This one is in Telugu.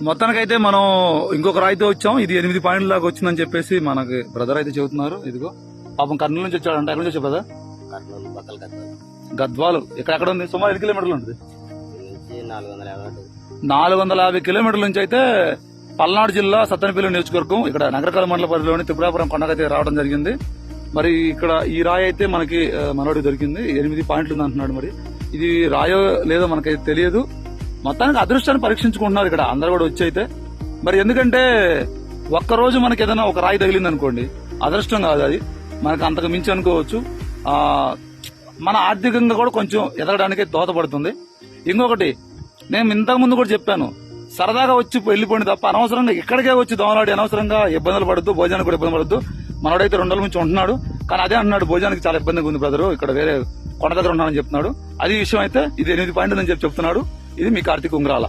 మొత్తానికైతే మనం ఇంకొక రాయితో వచ్చాం. ఇది 8 పాయింట్ల దాకా వచ్చిందని చెప్పేసి మనకి బ్రదర్ అయితే చెబుతున్నారు. ఇదిగో పాపం కర్నూలు నుంచి వచ్చాడంట. ఎక్కడి నుంచి వచ్చా బ్రదర్? గద్వాలు. ఎక్కడ ఉంది? సుమారు 5 కిలోమీటర్లు ఉంటుంది. 450 కిలోమీటర్ల నుంచి అయితే పల్నాడు జిల్లా సత్తెనపల్లి నియోజకవర్గం ఇక్కడ నగరకాల మండల పరిధిలోని త్రిపురాపురం కొండకైతే రావడం జరిగింది. మరి ఇక్కడ ఈ రాయి అయితే మనకి మనోడికి దొరికింది. 8 పాయింట్లు ఉంది అంటున్నాడు. మరి ఇది రాయో లేదో మనకైతే తెలియదు. మొత్తానికి అదృష్టాన్ని పరీక్షించుకుంటున్నారు ఇక్కడ అందరు కూడా వచ్చి అయితే. మరి ఎందుకంటే ఒక్కరోజు మనకి ఏదైనా ఒక రాయి తగిలింది అనుకోండి, అదృష్టం కాదు అది, మనకు అంతకు మించి అనుకోవచ్చు. మన ఆర్థికంగా కూడా కొంచెం ఎదగడానికి దోహదపడుతుంది. ఇంకొకటి నేను ఇంతకు ముందు కూడా చెప్పాను, సరదాగా వచ్చి వెళ్లిపోయింది తప్ప అనవసరంగా ఇక్కడికే వచ్చి దోమలాడి అనవసరంగా ఇబ్బందులు పడద్దు, భోజనానికి కూడా ఇబ్బంది పడద్దు. మనోడైతే 2 రోజుల నుంచి ఉంటున్నాడు, కానీ అదే అంటున్నాడు భోజనానికి చాలా ఇబ్బందిగా ఉంది బ్రదరు, ఇక్కడ వేరే కొండ దగ్గర ఉన్నానని చెప్తున్నాడు. అది విషయం అయితే ఇది 8 పాయింట్లు అని చెప్తున్నాడు. ఇది మీ కార్తీక్ ఉంగరాల.